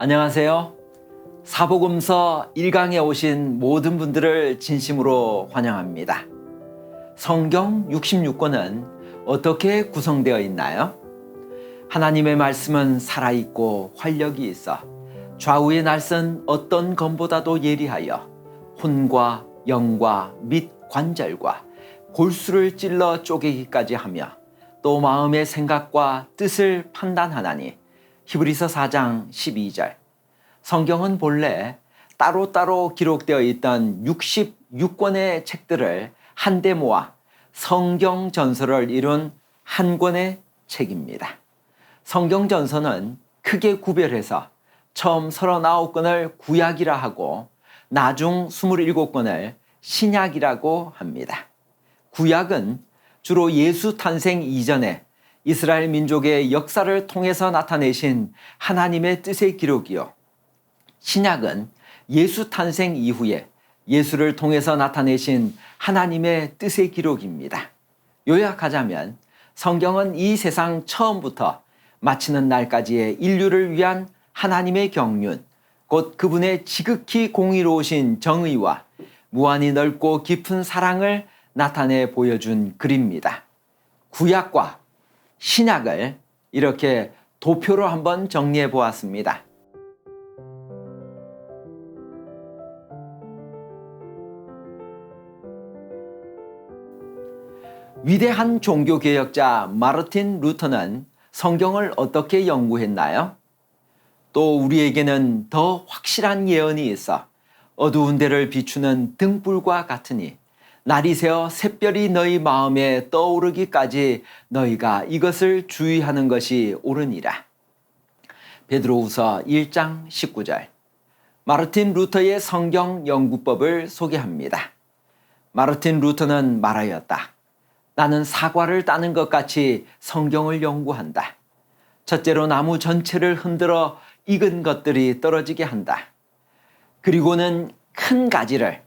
안녕하세요. 사복음서 1강에 오신 모든 분들을 진심으로 환영합니다. 성경 66권은 어떻게 구성되어 있나요? 하나님의 말씀은 살아있고 활력이 있어 좌우의 날선 어떤 검보다도 예리하여 혼과 영과 및 관절과 골수를 찔러 쪼개기까지 하며 또 마음의 생각과 뜻을 판단하나니 히브리서 4장 12절. 성경은 본래 따로따로 기록되어 있던 66권의 책들을 한데 모아 성경 전서를 이룬 한 권의 책입니다. 성경 전서는 크게 구별해서 처음 39권을 구약이라 하고 나중 27권을 신약이라고 합니다. 구약은 주로 예수 탄생 이전에 이스라엘 민족의 역사를 통해서 나타내신 하나님의 뜻의 기록이요. 신약은 예수 탄생 이후에 예수를 통해서 나타내신 하나님의 뜻의 기록입니다. 요약하자면 성경은 이 세상 처음부터 마치는 날까지의 인류를 위한 하나님의 경륜, 곧 그분의 지극히 공의로우신 정의와 무한히 넓고 깊은 사랑을 나타내 보여준 글입니다. 구약과 신약을 이렇게 도표로 한번 정리해 보았습니다. 위대한 종교개혁자 마르틴 루터는 성경을 어떻게 연구했나요? 또 우리에게는 더 확실한 예언이 있어 어두운 데를 비추는 등불과 같으니 날이 새어 샛별이 너희 마음에 떠오르기까지 너희가 이것을 주의하는 것이 옳으니라. 베드로후서 1장 19절. 마르틴 루터의 성경 연구법을 소개합니다. 마르틴 루터는 말하였다. 나는 사과를 따는 것 같이 성경을 연구한다. 첫째로 나무 전체를 흔들어 익은 것들이 떨어지게 한다. 그리고는 큰 가지를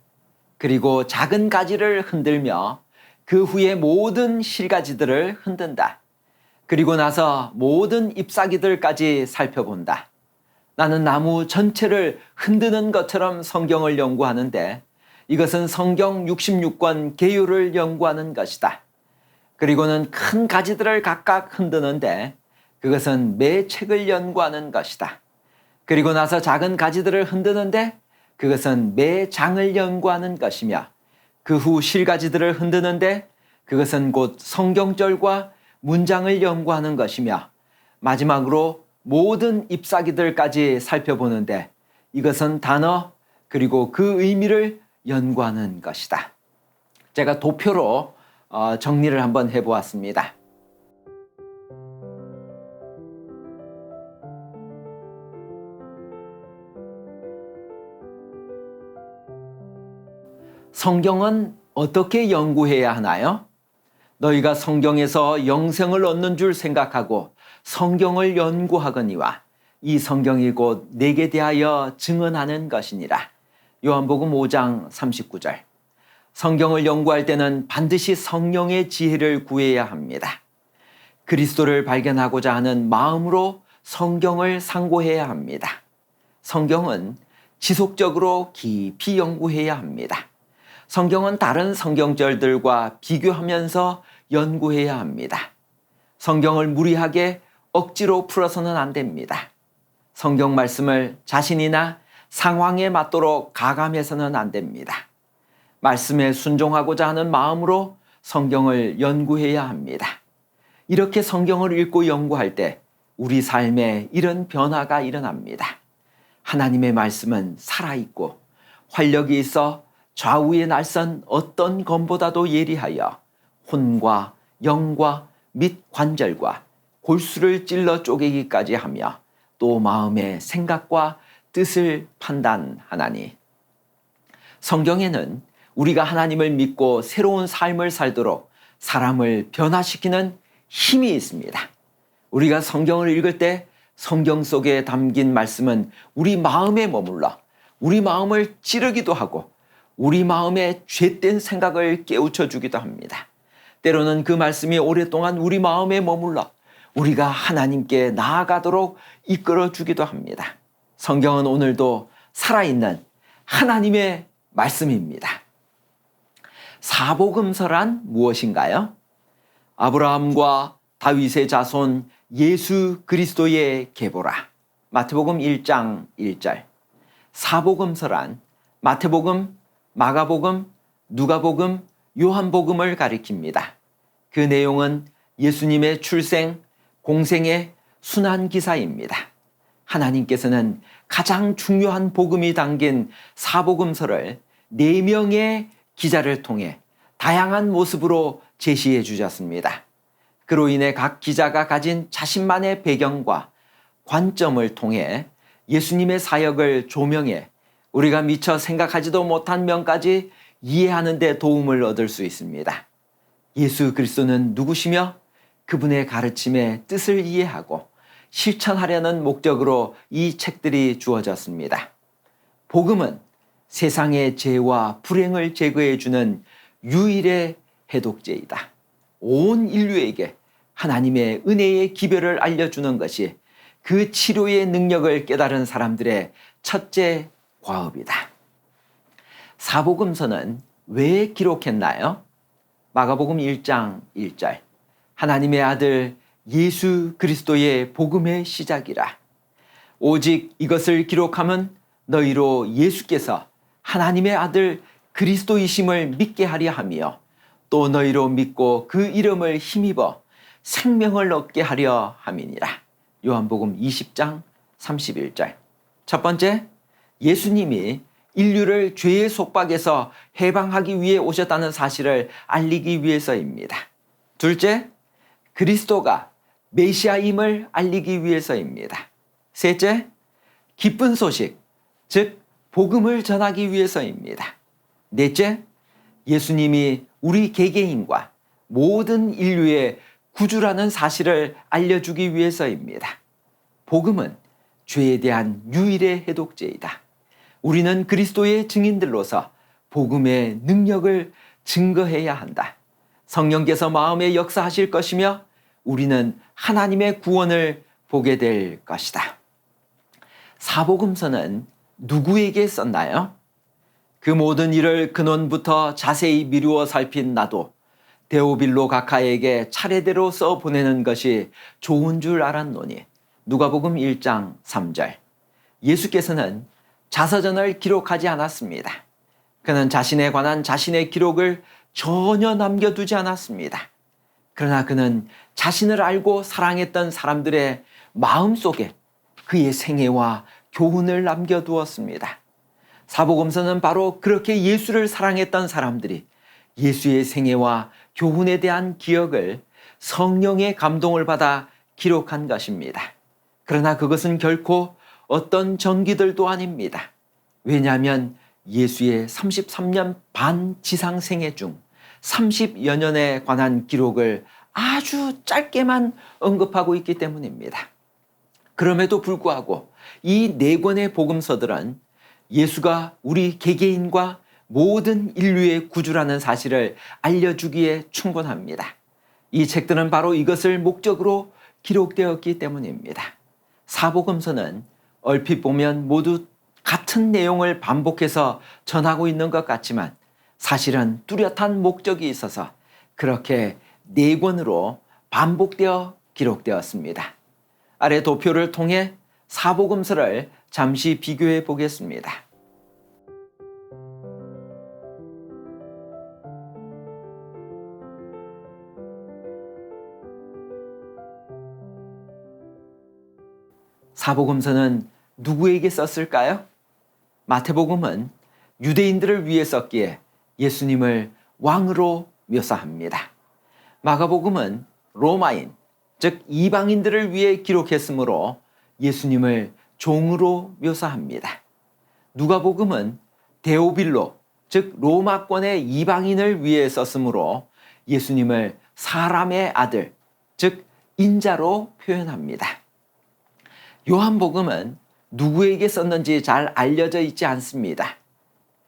그리고 작은 가지를 흔들며 그 후에 모든 실가지들을 흔든다. 그리고 나서 모든 잎사귀들까지 살펴본다. 나는 나무 전체를 흔드는 것처럼 성경을 연구하는데 이것은 성경 66권 개요를 연구하는 것이다. 그리고는 큰 가지들을 각각 흔드는데 그것은 매 책을 연구하는 것이다. 그리고 나서 작은 가지들을 흔드는데 그것은 매 장을 연구하는 것이며 그 후 실가지들을 흔드는데 그것은 곧 성경절과 문장을 연구하는 것이며 마지막으로 모든 잎사귀들까지 살펴보는데 이것은 단어 그리고 그 의미를 연구하는 것이다. 제가 도표로 정리를 한번 해보았습니다. 성경은 어떻게 연구해야 하나요? 너희가 성경에서 영생을 얻는 줄 생각하고 성경을 연구하거니와 이 성경이 곧 내게 대하여 증언하는 것이니라. 요한복음 5장 39절. 성경을 연구할 때는 반드시 성령의 지혜를 구해야 합니다. 그리스도를 발견하고자 하는 마음으로 성경을 상고해야 합니다. 성경은 지속적으로 깊이 연구해야 합니다. 성경은 다른 성경절들과 비교하면서 연구해야 합니다. 성경을 무리하게 억지로 풀어서는 안 됩니다. 성경 말씀을 자신이나 상황에 맞도록 가감해서는 안 됩니다. 말씀에 순종하고자 하는 마음으로 성경을 연구해야 합니다. 이렇게 성경을 읽고 연구할 때 우리 삶에 이런 변화가 일어납니다. 하나님의 말씀은 살아있고 활력이 있어 좌우의 날선 어떤 검보다도 예리하여 혼과 영과 및 관절과 골수를 찔러 쪼개기까지 하며 또 마음의 생각과 뜻을 판단하나니. 성경에는 우리가 하나님을 믿고 새로운 삶을 살도록 사람을 변화시키는 힘이 있습니다. 우리가 성경을 읽을 때 성경 속에 담긴 말씀은 우리 마음에 머물러 우리 마음을 찌르기도 하고 우리 마음에 죄된 생각을 깨우쳐 주기도 합니다. 때로는 그 말씀이 오랫동안 우리 마음에 머물러 우리가 하나님께 나아가도록 이끌어 주기도 합니다. 성경은 오늘도 살아있는 하나님의 말씀입니다. 사복음서란 무엇인가요? 아브라함과 다윗의 자손 예수 그리스도의 계보라. 마태복음 1장 1절. 사복음서란 마태복음, 마가복음, 누가복음, 요한복음을 가리킵니다. 그 내용은 예수님의 출생, 공생의 순환 기사입니다. 하나님께서는 가장 중요한 복음이 담긴 사복음서를 4명의 기자를 통해 다양한 모습으로 제시해 주셨습니다. 그로 인해 각 기자가 가진 자신만의 배경과 관점을 통해 예수님의 사역을 조명해 우리가 미처 생각하지도 못한 면까지 이해하는 데 도움을 얻을 수 있습니다. 예수 그리스도는 누구시며 그분의 가르침의 뜻을 이해하고 실천하려는 목적으로 이 책들이 주어졌습니다. 복음은 세상의 죄와 불행을 제거해 주는 유일의 해독제이다. 온 인류에게 하나님의 은혜의 기별을 알려주는 것이 그 치료의 능력을 깨달은 사람들의 첫째 과업이다. 사복음서는 왜 기록했나요? 마가복음 1장 1절. 하나님의 아들 예수 그리스도의 복음의 시작이라. 오직 이것을 기록함은 너희로 예수께서 하나님의 아들 그리스도이심을 믿게 하려 하며 또 너희로 믿고 그 이름을 힘입어 생명을 얻게 하려 함이니라. 요한복음 20장 31절. 첫 번째, 예수님이 인류를 죄의 속박에서 해방하기 위해 오셨다는 사실을 알리기 위해서입니다. 둘째, 그리스도가 메시아임을 알리기 위해서입니다. 셋째, 기쁜 소식, 즉 복음을 전하기 위해서입니다. 넷째, 예수님이 우리 개개인과 모든 인류의 구주라는 사실을 알려주기 위해서입니다. 복음은 죄에 대한 유일의 해독제이다. 우리는 그리스도의 증인들로서 복음의 능력을 증거해야 한다. 성령께서 마음에 역사하실 것이며 우리는 하나님의 구원을 보게 될 것이다. 사복음서는 누구에게 썼나요? 그 모든 일을 근원부터 자세히 미루어 살핀 나도 데오빌로 각하에게 차례대로 써보내는 것이 좋은 줄 알았노니. 누가복음 1장 3절. 예수께서는 자서전을 기록하지 않았습니다. 그는 자신에 관한 자신의 기록을 전혀 남겨두지 않았습니다. 그러나 그는 자신을 알고 사랑했던 사람들의 마음속에 그의 생애와 교훈을 남겨두었습니다. 사복음서는 바로 그렇게 예수를 사랑했던 사람들이 예수의 생애와 교훈에 대한 기억을 성령의 감동을 받아 기록한 것입니다. 그러나 그것은 결코 어떤 전기들도 아닙니다. 왜냐하면 예수의 33년 반 지상 생애 중 30여 년에 관한 기록을 아주 짧게만 언급하고 있기 때문입니다. 그럼에도 불구하고 이 4권의 복음서들은 예수가 우리 개개인과 모든 인류의 구주라는 사실을 알려주기에 충분합니다. 이 책들은 바로 이것을 목적으로 기록되었기 때문입니다. 사복음서는 얼핏 보면 모두 같은 내용을 반복해서 전하고 있는 것 같지만 사실은 뚜렷한 목적이 있어서 그렇게 4권으로 반복되어 기록되었습니다. 아래 도표를 통해 사복음서를 잠시 비교해 보겠습니다. 사복음서는 누구에게 썼을까요? 마태복음은 유대인들을 위해 썼기에 예수님을 왕으로 묘사합니다. 마가복음은 로마인, 즉 이방인들을 위해 기록했으므로 예수님을 종으로 묘사합니다. 누가복음은 데오빌로, 즉 로마권의 이방인을 위해 썼으므로 예수님을 사람의 아들, 즉 인자로 표현합니다. 요한복음은 누구에게 썼는지 잘 알려져 있지 않습니다.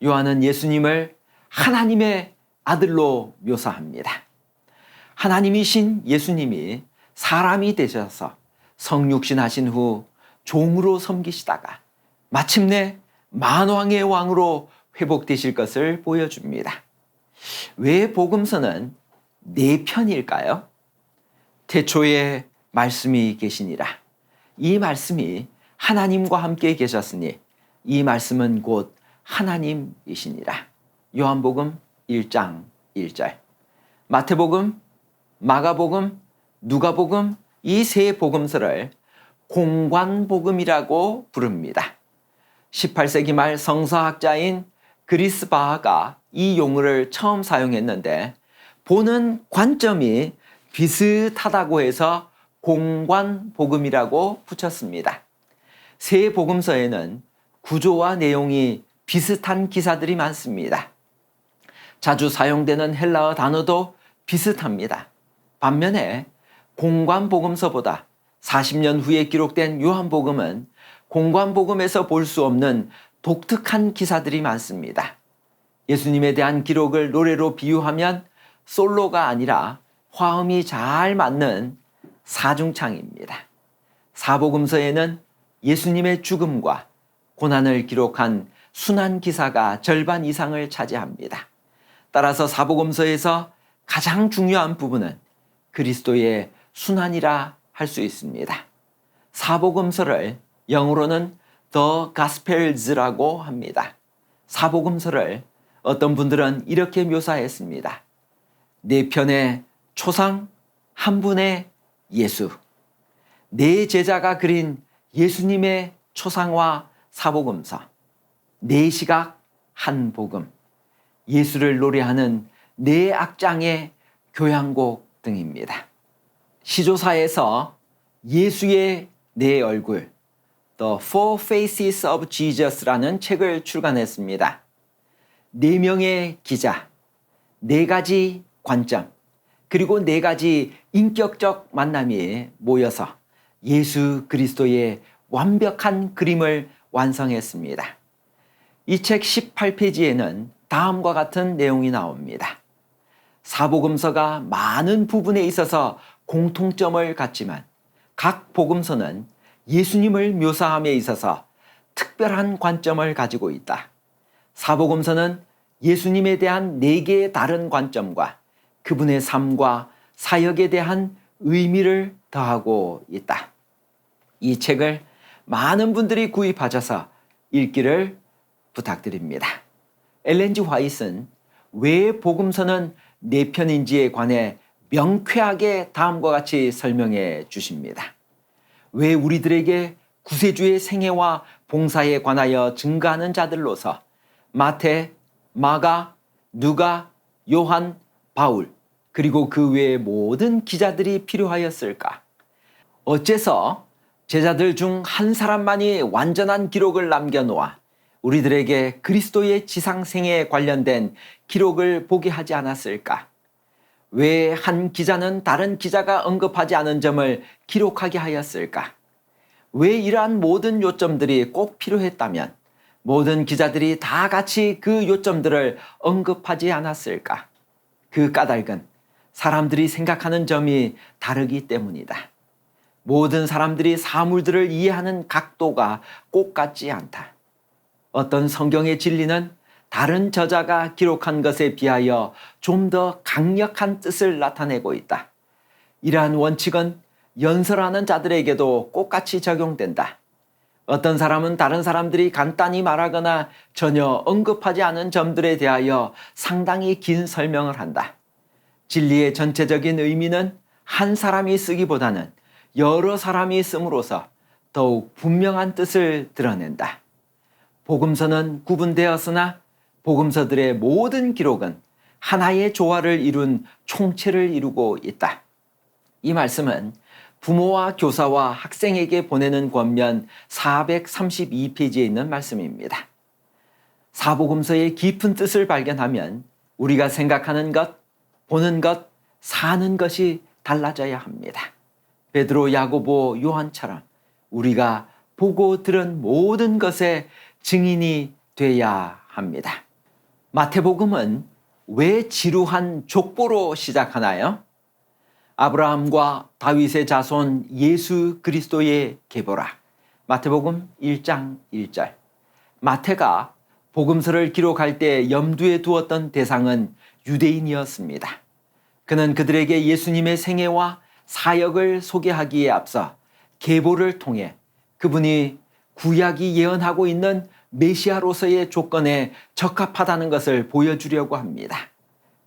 요한은 예수님을 하나님의 아들로 묘사합니다. 하나님이신 예수님이 사람이 되셔서 성육신하신 후 종으로 섬기시다가 마침내 만왕의 왕으로 회복되실 것을 보여줍니다. 왜 복음서는 네 편일까요? 태초에 말씀이 계시니라. 이 말씀이 하나님과 함께 계셨으니 이 말씀은 곧 하나님이시니라. 요한복음 1장 1절. 마태복음, 마가복음, 누가복음 이 세 복음서를 공관복음이라고 부릅니다. 18세기 말 성서학자인 그리스 바하가 이 용어를 처음 사용했는데 보는 관점이 비슷하다고 해서 공관복음이라고 붙였습니다. 세 복음서에는 구조와 내용이 비슷한 기사들이 많습니다. 자주 사용되는 헬라어 단어도 비슷합니다. 반면에 공관복음서보다 40년 후에 기록된 요한복음은 공관복음에서 볼 수 없는 독특한 기사들이 많습니다. 예수님에 대한 기록을 노래로 비유하면 솔로가 아니라 화음이 잘 맞는 사중창입니다. 사복음서에는 예수님의 죽음과 고난을 기록한 순환 기사가 절반 이상을 차지합니다. 따라서 사복음서에서 가장 중요한 부분은 그리스도의 순환이라 할 수 있습니다. 사복음서를 영어로는 The Gospels라고 합니다. 사복음서를 어떤 분들은 이렇게 묘사했습니다. 네 편의 초상, 한 분의 예수. 네 제자가 그린 예수님의 초상화 사복음서. 네 시각 한 복음. 예수를 노래하는 네 악장의 교향곡 등입니다. 시조사에서 예수의 네 얼굴, The Four Faces of Jesus라는 책을 출간했습니다. 네 명의 기자, 네 가지 관점, 그리고 네 가지 인격적 만남이 모여서 예수 그리스도의 완벽한 그림을 완성했습니다. 이 책 18페이지에는 다음과 같은 내용이 나옵니다. 사복음서가 많은 부분에 있어서 공통점을 갖지만 각 복음서는 예수님을 묘사함에 있어서 특별한 관점을 가지고 있다. 사복음서는 예수님에 대한 네 개의 다른 관점과 그분의 삶과 사역에 대한 의미를 더하고 있다. 이 책을 많은 분들이 구입하셔서 읽기를 부탁드립니다. 엘렌 G 화이트는 왜 복음서는 네 편인지에 관해 명쾌하게 다음과 같이 설명해 주십니다. 왜 우리들에게 구세주의 생애와 봉사에 관하여 증거하는 자들로서 마태, 마가, 누가, 요한, 바울 그리고 그 외의 모든 기자들이 필요하였을까? 어째서 제자들 중 한 사람만이 완전한 기록을 남겨놓아 우리들에게 그리스도의 지상생애에 관련된 기록을 보게 하지 않았을까? 왜 한 기자는 다른 기자가 언급하지 않은 점을 기록하게 하였을까? 왜 이러한 모든 요점들이 꼭 필요했다면 모든 기자들이 다 같이 그 요점들을 언급하지 않았을까? 그 까닭은 사람들이 생각하는 점이 다르기 때문이다. 모든 사람들이 사물들을 이해하는 각도가 꼭 같지 않다. 어떤 성경의 진리는 다른 저자가 기록한 것에 비하여 좀 더 강력한 뜻을 나타내고 있다. 이러한 원칙은 연설하는 자들에게도 똑같이 적용된다. 어떤 사람은 다른 사람들이 간단히 말하거나 전혀 언급하지 않은 점들에 대하여 상당히 긴 설명을 한다. 진리의 전체적인 의미는 한 사람이 쓰기보다는 여러 사람이 씀으로써 더욱 분명한 뜻을 드러낸다. 복음서는 구분되었으나 복음서들의 모든 기록은 하나의 조화를 이룬 총체를 이루고 있다. 이 말씀은 부모와 교사와 학생에게 보내는 권면 432페이지에 있는 말씀입니다. 사복음서의 깊은 뜻을 발견하면 우리가 생각하는 것, 보는 것, 사는 것이 달라져야 합니다. 베드로, 야고보, 요한처럼 우리가 보고 들은 모든 것의 증인이 돼야 합니다. 마태복음은 왜 지루한 족보로 시작하나요? 아브라함과 다윗의 자손 예수 그리스도의 계보라. 마태복음 1장 1절. 마태가 복음서를 기록할 때 염두에 두었던 대상은 유대인이었습니다. 그는 그들에게 예수님의 생애와 사역을 소개하기에 앞서 계보를 통해 그분이 구약이 예언하고 있는 메시아로서의 조건에 적합하다는 것을 보여주려고 합니다.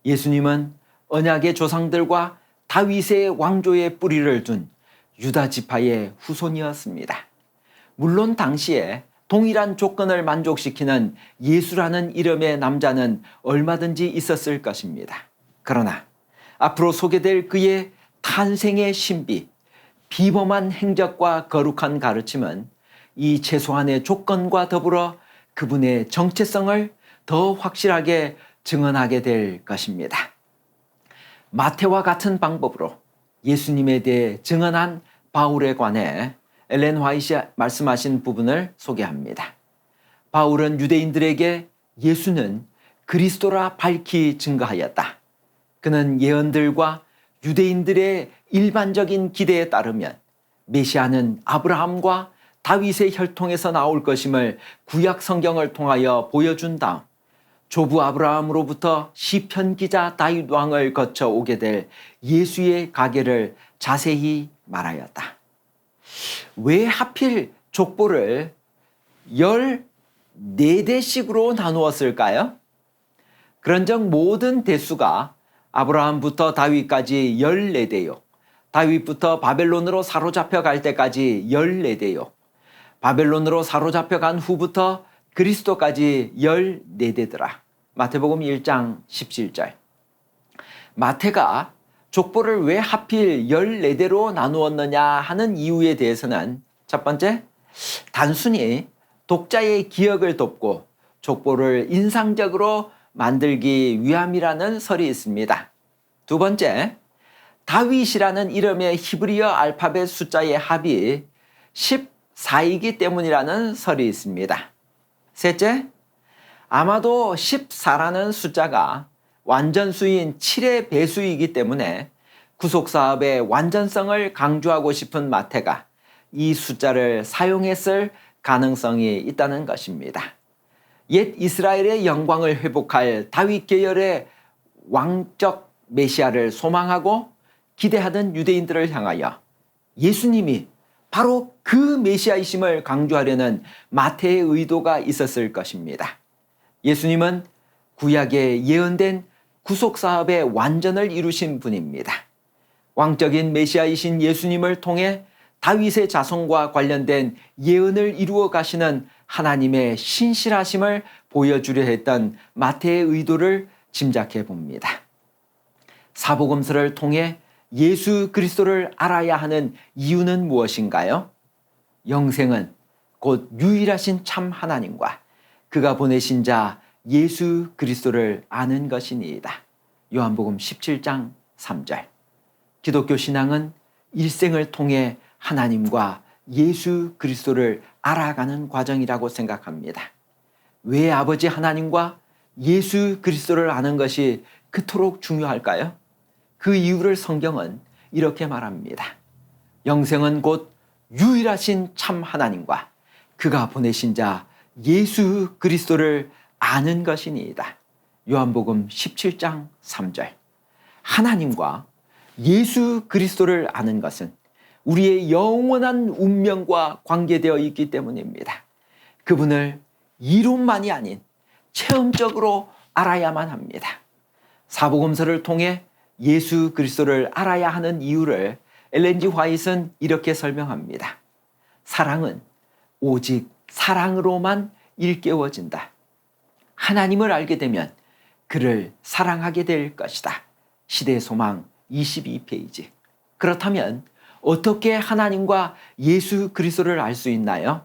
예수님은 언약의 조상들과 다윗의 왕조의 뿌리를 둔 유다 지파의 후손이었습니다. 물론 당시에 동일한 조건을 만족시키는 예수라는 이름의 남자는 얼마든지 있었을 것입니다. 그러나 앞으로 소개될 그의 탄생의 신비, 비범한 행적과 거룩한 가르침은 이 최소한의 조건과 더불어 그분의 정체성을 더 확실하게 증언하게 될 것입니다. 마태와 같은 방법으로 예수님에 대해 증언한 바울에 관해 엘렌 화이트가 말씀하신 부분을 소개합니다. 바울은 유대인들에게 예수는 그리스도라 밝히 증거하였다. 그는 예언들과 유대인들의 일반적인 기대에 따르면 메시아는 아브라함과 다윗의 혈통에서 나올 것임을 구약 성경을 통하여 보여준 다음 조부 아브라함으로부터 시편 기자 다윗 왕을 거쳐 오게 될 예수의 가계를 자세히 말하였다. 왜 하필 족보를 14대씩으로 나누었을까요? 그런즉 모든 대수가 아브라함부터 다윗까지 14대요. 다윗부터 바벨론으로 사로잡혀 갈 때까지 14대요. 바벨론으로 사로잡혀 간 후부터 그리스도까지 14대더라. 마태복음 1장 17절. 마태가 족보를 왜 하필 14대로 나누었느냐 하는 이유에 대해서는 첫 번째, 단순히 독자의 기억을 돕고 족보를 인상적으로 만들기 위함이라는 설이 있습니다. 두 번째, 다윗이라는 이름의 히브리어 알파벳 숫자의 합이 14이기 때문이라는 설이 있습니다. 셋째, 아마도 14라는 숫자가 완전수인 7의 배수이기 때문에 구속사업의 완전성을 강조하고 싶은 마태가 이 숫자를 사용했을 가능성이 있다는 것입니다. 옛 이스라엘의 영광을 회복할 다윗 계열의 왕적 메시아를 소망하고 기대하던 유대인들을 향하여 예수님이 바로 그 메시아이심을 강조하려는 마태의 의도가 있었을 것입니다. 예수님은 구약에 예언된 구속사업의 완전을 이루신 분입니다. 왕적인 메시아이신 예수님을 통해 다윗의 자손과 관련된 예언을 이루어 가시는 하나님의 신실하심을 보여주려 했던 마태의 의도를 짐작해 봅니다. 사복음서를 통해 예수 그리스도를 알아야 하는 이유는 무엇인가요? 영생은 곧 유일하신 참 하나님과 그가 보내신 자 예수 그리스도를 아는 것이니이다. 요한복음 17장 3절. 기독교 신앙은 일생을 통해 하나님과 예수 그리스도를 알아가는 과정이라고 생각합니다. 왜 아버지 하나님과 예수 그리스도를 아는 것이 그토록 중요할까요? 그 이유를 성경은 이렇게 말합니다. 영생은 곧 유일하신 참 하나님과 그가 보내신 자 예수 그리스도를 아는 것이니이다. 요한복음 17장 3절. 하나님과 예수 그리스도를 아는 것은 우리의 영원한 운명과 관계되어 있기 때문입니다. 그분을 이론만이 아닌 체험적으로 알아야만 합니다. 사복음서를 통해 예수 그리스도를 알아야 하는 이유를 엘렌 지 화이트는 이렇게 설명합니다. 사랑은 오직 사랑으로만 일깨워진다. 하나님을 알게 되면 그를 사랑하게 될 것이다. 시대의 소망 22페이지. 그렇다면 어떻게 하나님과 예수 그리스도를 알 수 있나요?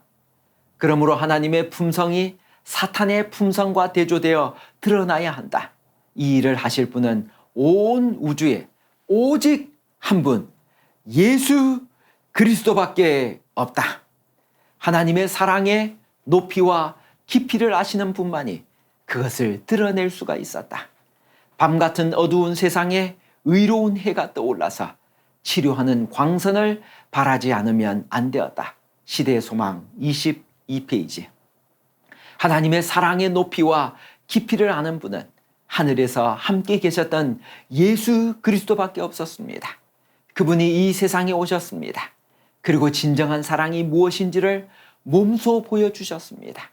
그러므로 하나님의 품성이 사탄의 품성과 대조되어 드러나야 한다. 이 일을 하실 분은 온 우주에 오직 한 분, 예수 그리스도밖에 없다. 하나님의 사랑의 높이와 깊이를 아시는 분만이 그것을 드러낼 수가 있었다. 밤 같은 어두운 세상에 의로운 해가 떠올라서 치료하는 광선을 바라지 않으면 안 되었다. 시대의 소망 22페이지. 하나님의 사랑의 높이와 깊이를 아는 분은 하늘에서 함께 계셨던 예수 그리스도밖에 없었습니다. 그분이 이 세상에 오셨습니다. 그리고 진정한 사랑이 무엇인지를 몸소 보여주셨습니다.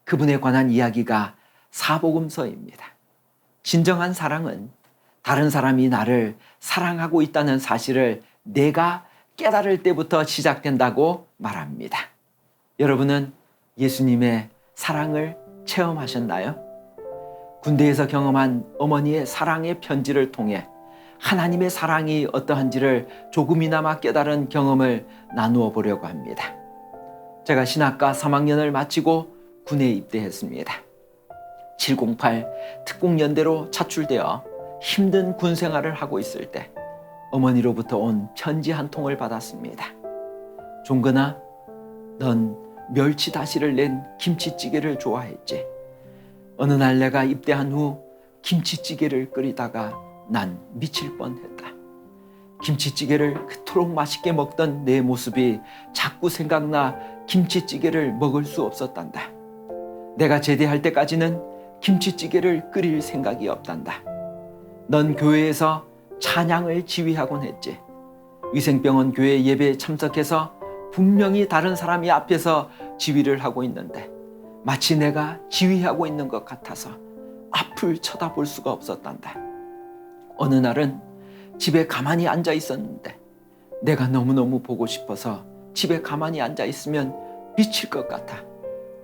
그분에 관한 이야기가 사복음서입니다. 진정한 사랑은 다른 사람이 나를 사랑하고 있다는 사실을 내가 깨달을 때부터 시작된다고 말합니다. 여러분은 예수님의 사랑을 체험하셨나요? 군대에서 경험한 어머니의 사랑의 편지를 통해 하나님의 사랑이 어떠한지를 조금이나마 깨달은 경험을 나누어 보려고 합니다. 제가 신학과 3학년을 마치고 군에 입대했습니다. 708 특공연대로 차출되어 힘든 군 생활을 하고 있을 때 어머니로부터 온 편지 한 통을 받았습니다. 종근아, 넌 멸치 다시를 낸 김치찌개를 좋아했지. 어느 날 내가 입대한 후 김치찌개를 끓이다가 난 미칠 뻔했다. 김치찌개를 그토록 맛있게 먹던 내 모습이 자꾸 생각나 김치찌개를 먹을 수 없었단다. 내가 제대할 때까지는 김치찌개를 끓일 생각이 없단다. 넌 교회에서 찬양을 지휘하곤 했지. 위생병원 교회 예배에 참석해서 분명히 다른 사람이 앞에서 지휘를 하고 있는데 마치 내가 지휘하고 있는 것 같아서 앞을 쳐다볼 수가 없었단다. 어느 날은 집에 가만히 앉아 있었는데 내가 너무너무 보고 싶어서 집에 가만히 앉아 있으면 미칠 것 같아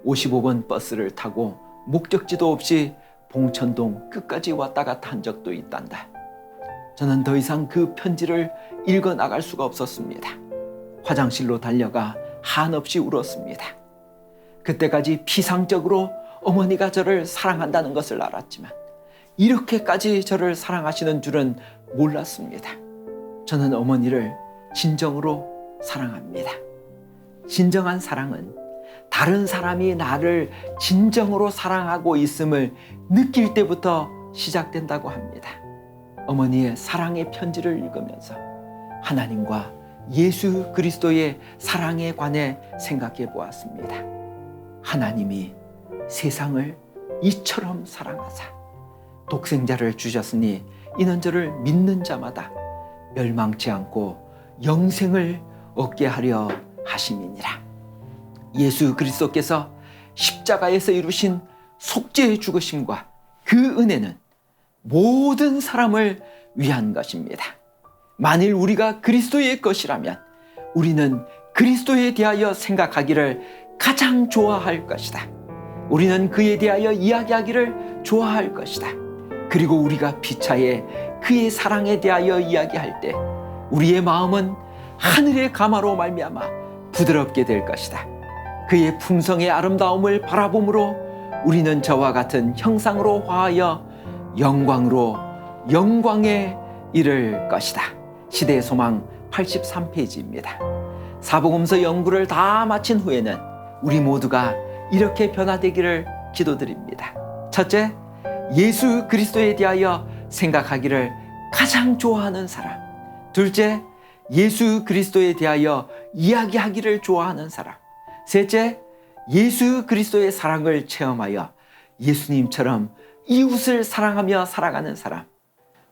55번 버스를 타고 목적지도 없이 봉천동 끝까지 왔다 갔다 한 적도 있단다. 저는 더 이상 그 편지를 읽어 나갈 수가 없었습니다. 화장실로 달려가 한없이 울었습니다. 그때까지 피상적으로 어머니가 저를 사랑한다는 것을 알았지만 이렇게까지 저를 사랑하시는 줄은 몰랐습니다. 저는 어머니를 진정으로 사랑합니다. 진정한 사랑은 다른 사람이 나를 진정으로 사랑하고 있음을 느낄 때부터 시작된다고 합니다. 어머니의 사랑의 편지를 읽으면서 하나님과 예수 그리스도의 사랑에 관해 생각해 보았습니다. 하나님이 세상을 이처럼 사랑하사 독생자를 주셨으니 이는 저를 믿는 자마다 멸망치 않고 영생을 얻게 하려 하심이니라. 예수 그리스도께서 십자가에서 이루신 속죄의 죽으심과 그 은혜는 모든 사람을 위한 것입니다. 만일 우리가 그리스도의 것이라면 우리는 그리스도에 대하여 생각하기를 가장 좋아할 것이다. 우리는 그에 대하여 이야기하기를 좋아할 것이다. 그리고 우리가 피차에 그의 사랑에 대하여 이야기할 때 우리의 마음은 하늘의 감화로 말미암아 부드럽게 될 것이다. 그의 품성의 아름다움을 바라봄으로 우리는 저와 같은 형상으로 화하여 영광으로 영광에 이를 것이다. 시대의 소망 83페이지입니다. 사복음서 연구를 다 마친 후에는 우리 모두가 이렇게 변화되기를 기도드립니다. 첫째, 예수 그리스도에 대하여 생각하기를 가장 좋아하는 사람. 둘째, 예수 그리스도에 대하여 이야기하기를 좋아하는 사람. 셋째, 예수 그리스도의 사랑을 체험하여 예수님처럼 이웃을 사랑하며 살아가는 사람.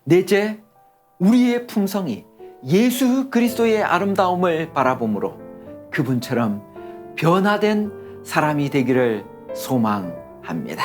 넷째, 우리의 품성이 예수 그리스도의 아름다움을 바라봄으로 그분처럼 변화된 사람이 되기를 소망합니다.